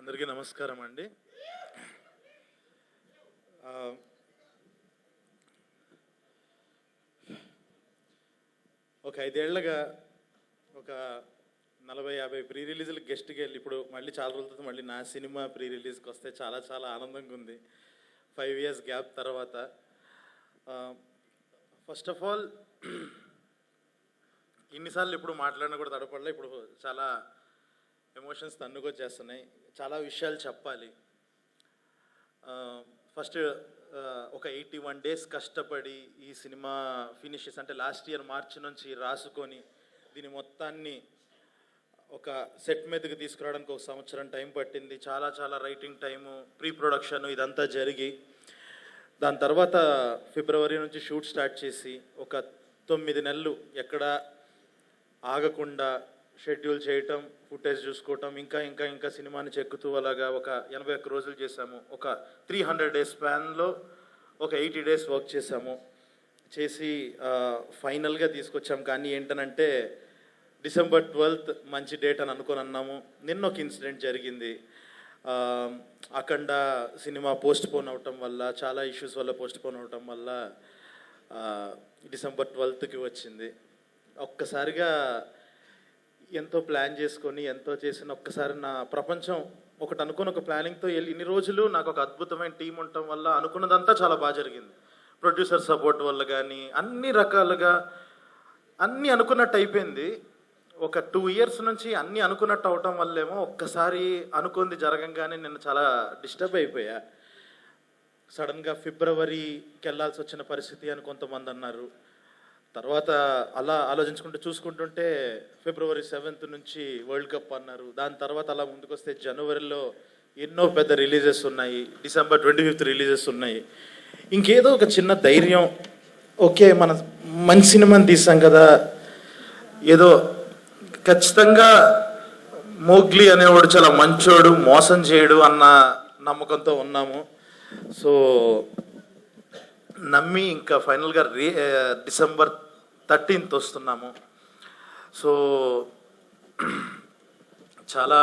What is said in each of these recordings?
అందరికీ నమస్కారం అండి. ఒక 5 ఏళ్లుగా ఒక 40-50 ప్రీ రిలీజ్లు గెస్ట్కి వెళ్ళి ఇప్పుడు మళ్ళీ చాలా రోజులతో మళ్ళీ నా సినిమా ప్రీ రిలీజ్కి వస్తే చాలా చాలా ఆనందంగా ఉంది. 5 years గ్యాప్ తర్వాత. ఫస్ట్ ఆఫ్ ఆల్ ఇన్నిసార్లు ఇప్పుడు మాట్లాడినా కూడా తడపడలే. ఇప్పుడు చాలా ఎమోషన్స్ తన్నుకొచ్చేస్తున్నాయి. చాలా విషయాలు చెప్పాలి. ఫస్ట్ ఒక 81 days కష్టపడి ఈ సినిమా ఫినిషెస్ అంటే లాస్ట్ ఇయర్ మార్చి నుంచి రాసుకొని దీని మొత్తాన్ని ఒక సెట్ మీదకి తీసుకురావడానికి 1 సంవత్సరం టైం పట్టింది. చాలా చాలా రైటింగ్ టైము, ప్రీ ప్రొడక్షన్ ఇదంతా జరిగి దాని తర్వాత ఫిబ్రవరి నుంచి షూట్ స్టార్ట్ చేసి ఒక 9 నెలలు ఎక్కడ ఆగకుండా షెడ్యూల్ చేయటం, ఫుటేజ్ చూసుకోవటం, ఇంకా ఇంకా ఇంకా సినిమాని చెక్కుతూ అలాగా ఒక 81 రోజులు చేసాము. ఒక 300 days స్పాన్లో ఒక 80 days వర్క్ చేసాము. చేసి ఫైనల్గా తీసుకొచ్చాము. కానీ ఏంటనంటే December 12th మంచి డేట్ అని అనుకొని అన్నాము. నిన్న ఒక ఇన్సిడెంట్ జరిగింది. అఖండ సినిమా పోస్ట్ పోన్ అవటం వల్ల, చాలా ఇష్యూస్ వల్ల పోస్ట్ పోన్ అవటం వల్ల December 12th వచ్చింది. ఒక్కసారిగా ఎంతో ప్లాన్ చేసుకొని ఎంతో చేసిన ఒక్కసారి నా ప్రపంచం ఒకటి అనుకుని ఒక ప్లానింగ్తో వెళ్ళి ఇన్ని రోజులు నాకు ఒక అద్భుతమైన టీం ఉండటం వల్ల అనుకున్నదంతా చాలా బాగా జరిగింది. ప్రొడ్యూసర్ సపోర్ట్ వల్ల కానీ అన్ని రకాలుగా అన్నీ అనుకున్నట్టు అయిపోయింది. ఒక 2 years నుంచి అన్నీ అనుకున్నట్టు అవటం వల్లేమో ఒక్కసారి అనుకుంది జరగంగానే నేను చాలా డిస్టర్బ్ అయిపోయా. సడన్గా ఫిబ్రవరికి వెళ్ళాల్సి వచ్చిన పరిస్థితి అని కొంతమంది అన్నారు. తర్వాత అలా ఆలోచించుకుంటూ చూసుకుంటుంటే February 7th నుంచి వరల్డ్ కప్ అన్నారు. దాని తర్వాత అలా ముందుకు వస్తే జనవరిలో ఎన్నో పెద్ద రిలీజెస్ ఉన్నాయి. December 25th రిలీజెస్ ఉన్నాయి. ఇంకేదో ఒక చిన్న ధైర్యం, ఓకే మన మంచి సినిమాని తీసాం కదా, ఏదో ఖచ్చితంగా మోగ్లీ అనేవాడు చాలా మంచోడు, మోసం చేయడు అన్న నమ్మకంతో ఉన్నాము. సో నమ్మి ఇంకా ఫైనల్గా December 13th వస్తున్నాము. సో చాలా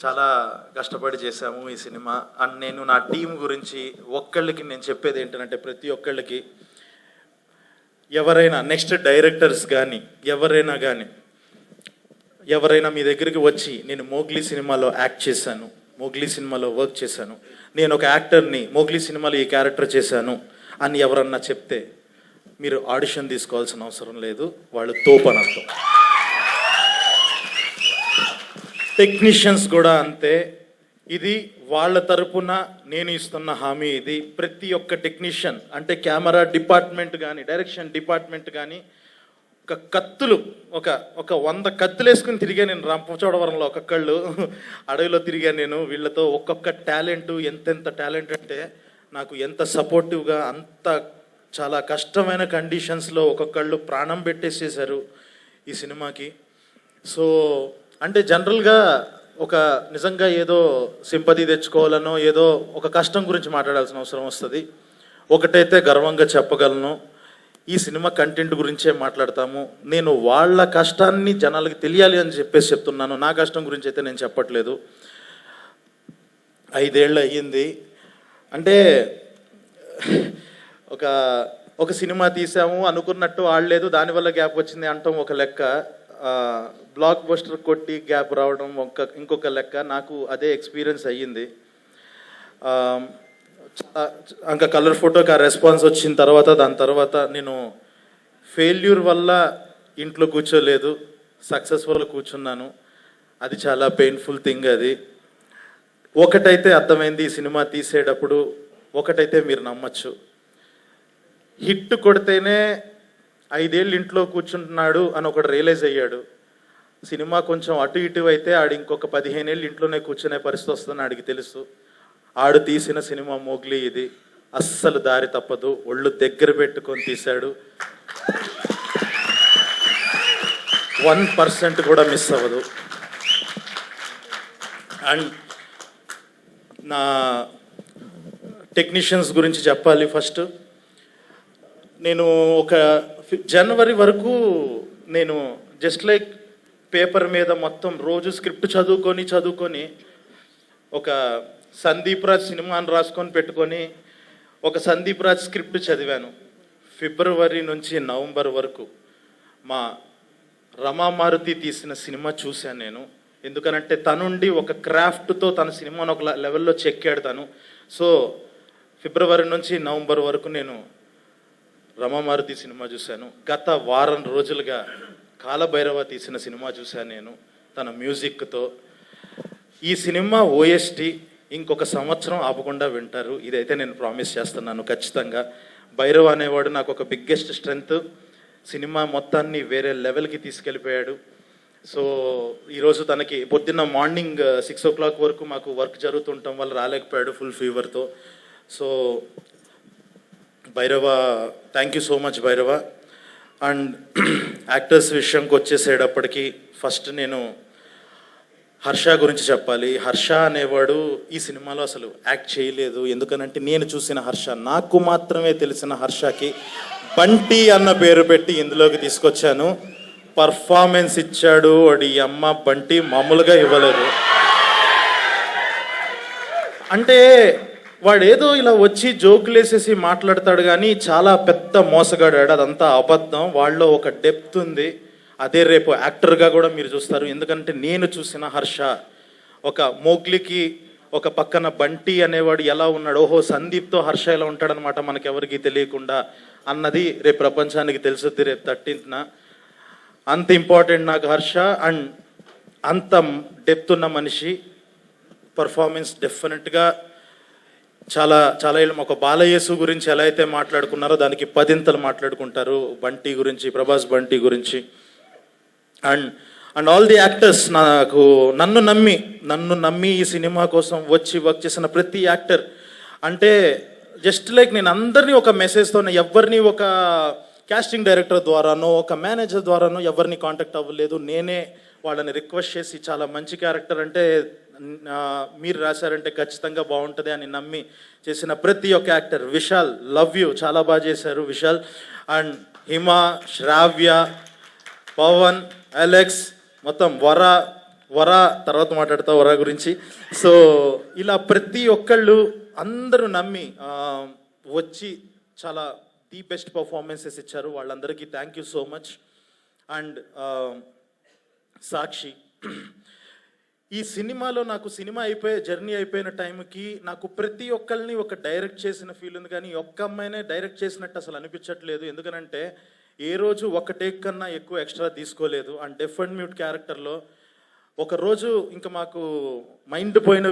చాలా కష్టపడి చేశాము ఈ సినిమా. అండ్ నేను నా టీం గురించి ఒక్కళ్ళకి నేను చెప్పేది ఏంటంటే, ప్రతి ఒక్కళ్ళకి ఎవరైనా నెక్స్ట్ డైరెక్టర్స్ కానీ ఎవరైనా మీ దగ్గరికి వచ్చి నేను మోగ్లీ సినిమాలో యాక్ట్ చేశాను, మోగ్లీ సినిమాలో వర్క్ చేశాను, నేను ఒక యాక్టర్ని, మోగ్లీ సినిమాలో ఈ క్యారెక్టర్ చేశాను అని ఎవరన్నా చెప్తే మీరు ఆడిషన్ తీసుకోవాల్సిన అవసరం లేదు. వాళ్ళు తోపని అర్థం. టెక్నీషియన్స్ కూడా అంతే. ఇది వాళ్ళ తరపున నేను ఇస్తున్న హామీ. ఇది ప్రతి ఒక్క టెక్నీషియన్ అంటే కెమెరా డిపార్ట్మెంట్ కానీ, డైరెక్షన్ డిపార్ట్మెంట్ కానీ ఒక కత్తులు ఒక 100 కత్తులు వేసుకుని తిరిగా నేను రంపచోడవరంలో ఒక్కొక్కళ్ళు అడవిలో తిరిగా నేను. వీళ్ళతో ఒక్కొక్క టాలెంట్, ఎంతెంత టాలెంట్ అంటే నాకు ఎంత సపోర్టివ్గా, అంత చాలా కష్టమైన కండిషన్స్లో ఒక్కొక్కళ్ళు ప్రాణం పెట్టేసేసారు ఈ సినిమాకి. సో అంటే జనరల్గా ఒక నిజంగా ఏదో సింపతి తెచ్చుకోవాలనో ఏదో ఒక కష్టం గురించి మాట్లాడాల్సిన అవసరం వస్తుంది. ఒకటైతే గర్వంగా చెప్పగలను, ఈ సినిమా కంటెంట్ గురించే మాట్లాడతాము. నేను వాళ్ళ కష్టాన్ని జనాలకి తెలియాలి అని చెప్పేసి చెప్తున్నాను. నా కష్టం గురించి అయితే నేను చెప్పట్లేదు. 5 ఏళ్ళు అయ్యింది. అంటే ఒక సినిమా తీసాము అనుకున్నట్టు ఆడలేదు, దానివల్ల గ్యాప్ వచ్చింది అంటాం ఒక లెక్క. బ్లాక్ బస్టర్ కొట్టి గ్యాప్ రావడం ఇంకొక లెక్క. నాకు అదే ఎక్స్పీరియన్స్ అయ్యింది. ఇంకా కలర్ ఫోటోకి ఆ రెస్పాన్స్ వచ్చిన తర్వాత దాని తర్వాత నేను ఫెయిల్యూర్ వల్ల ఇంట్లో కూర్చోలేదు, సక్సెస్ వల్ల కూర్చున్నాను. అది చాలా పెయిన్ఫుల్ థింగ్. అది ఒకటైతే అర్థమైంది ఈ సినిమా తీసేటప్పుడు, ఒకటైతే మీరు నమ్మచ్చు, హిట్ కొడితేనే 5 ఏళ్ళు ఇంట్లో కూర్చుంటున్నాడు అని ఒకటి రియలైజ్ అయ్యాడు. సినిమా కొంచెం అటు ఇటు అయితే ఆడు ఇంకొక 15 ఏళ్ళు ఇంట్లోనే కూర్చునే పరిస్థితి వస్తుందని ఆడికి తెలుసు. ఆడు తీసిన సినిమా మోగ్లీ. ఇది అస్సలు దారి తప్పదు, ఒళ్ళు దగ్గర పెట్టుకొని తీశాడు. 1% కూడా మిస్ అవ్వదు. అండ్ నా టెక్నీషియన్స్ గురించి చెప్పాలి. ఫస్ట్ నేను ఒక జనవరి వరకు నేను జస్ట్ లైక్ పేపర్ మీద మొత్తం రోజు స్క్రిప్ట్ చదువుకొని ఒక సందీప్ రాజ్ సినిమాని రాసుకొని పెట్టుకొని ఒక సందీప్ రాజ్ స్క్రిప్ట్ చదివాను. ఫిబ్రవరి నుంచి నవంబర్ వరకు మా రమామారుతి తీసిన సినిమా చూశాను నేను. ఎందుకనంటే తనుండి ఒక క్రాఫ్ట్తో తన సినిమాను ఒక లెవెల్లో చెక్కాడు తను. సో ఫిబ్రవరి నుంచి నవంబర్ వరకు నేను రమామారుతి సినిమా చూశాను. గత వారం రోజులుగా కాలభైరవ తీసిన సినిమా చూశాను నేను తన మ్యూజిక్తో. ఈ సినిమా ఓఎస్టీ ఇంకొక సంవత్సరం ఆపకుండా వింటారు, ఇదైతే నేను ప్రామిస్ చేస్తున్నాను ఖచ్చితంగా. భైరవ్ అనేవాడు నాకు ఒక బిగ్గెస్ట్ స్ట్రెంగ్త్. సినిమా మొత్తాన్ని వేరే లెవెల్కి తీసుకెళ్ళిపోయాడు. సో ఈరోజు తనకి పొద్దున్న మార్నింగ్ 6 o'clock వరకు మాకు వర్క్ జరుగుతుండటం వల్ల రాలేకపోయాడు ఫుల్ ఫీవర్తో. So Bhairava, thank you so much Bhairava. And actors విషయంకి వచ్చేసేటప్పటికి ఫస్ట్ నేను హర్ష గురించి చెప్పాలి. హర్ష అనేవాడు ఈ సినిమాలో అసలు యాక్ట్ చేయలేదు. ఎందుకనంటే నేను చూసిన హర్ష, నాకు మాత్రమే తెలిసిన హర్షకి బంటి అన్న పేరు పెట్టి ఇందులోకి తీసుకొచ్చాను. పర్ఫార్మెన్స్ ఇచ్చాడు వాడి అమ్మ. బంటి మామూలుగా ఇవ్వలేదు. అంటే వాడేదో ఇలా వచ్చి జోకులు వేసేసి మాట్లాడతాడు కానీ చాలా పెద్ద మోసగాడాడు, అదంతా అబద్ధం. వాళ్ళలో ఒక డెప్త్ ఉంది, అదే రేపు యాక్టర్గా కూడా మీరు చూస్తారు. ఎందుకంటే నేను చూసిన హర్ష ఒక మోగ్లీకి ఒక పక్కన బంటి అనేవాడు ఎలా ఉన్నాడు, ఓహో సందీప్తో హర్ష ఎలా ఉంటాడనమాట మనకెవరికి తెలియకుండా అన్నది రేపు ప్రపంచానికి తెలుసుద్ది రేపు 13th. అంత ఇంపార్టెంట్ నాకు హర్ష. అండ్ అంత డెప్త్ ఉన్న మనిషి. పర్ఫార్మెన్స్ డెఫినెట్గా చాలా చాలా ఒక బాలయేసు గురించి ఎలా అయితే మాట్లాడుకున్నారో దానికి 10 మాట్లాడుకుంటారు బంటి గురించి, ప్రభాస్ బంటి గురించి. అండ్ ఆల్ ది యాక్టర్స్, నన్ను నమ్మి ఈ సినిమా కోసం వచ్చి వర్క్ చేసిన ప్రతి యాక్టర్. అంటే జస్ట్ లైక్ నేను అందరినీ ఒక మెసేజ్తో, ఎవరిని ఒక కాస్టింగ్ డైరెక్టర్ ద్వారానో ఒక మేనేజర్ ద్వారానో ఎవరిని కాంటాక్ట్ అవ్వలేదు. నేనే వాళ్ళని రిక్వెస్ట్ చేసి చాలా మంచి క్యారెక్టర్ అంటే మీరు రాశారంటే ఖచ్చితంగా బాగుంటుంది అని నమ్మి చేసిన ప్రతి ఒక్క యాక్టర్. విశాల్, లవ్ యూ, చాలా బాగా చేశారు విశాల్. అండ్ హిమ, శ్రావ్య, పవన్, అలెక్స్, మొత్తం వర తర్వాత మాట్లాడతా వర గురించి. సో ఇలా ప్రతి ఒక్కళ్ళు అందరూ నమ్మి వచ్చి చాలా ది బెస్ట్ పర్ఫార్మెన్సెస్ ఇచ్చారు. వాళ్ళందరికీ thank you so much. And Sakshi, ఈ సినిమాలో నాకు సినిమా జర్నీ అయిపోయిన టైంకి నాకు ప్రతి ఒక్కరిని ఒక డైరెక్ట్ చేసిన ఫీల్ ఉంది, కానీ ఒక్క అమ్మాయినే డైరెక్ట్ చేసినట్టు అసలు అనిపించట్లేదు. ఎందుకనంటే ఏ రోజు ఒక టేక్ కన్నా ఎక్కువ ఎక్స్ట్రా తీసుకోలేదు. అండ్ డెఫ్ అండ్ మ్యూట్ క్యారెక్టర్లో ఒకరోజు ఇంకా మాకు మైండ్ పోయిన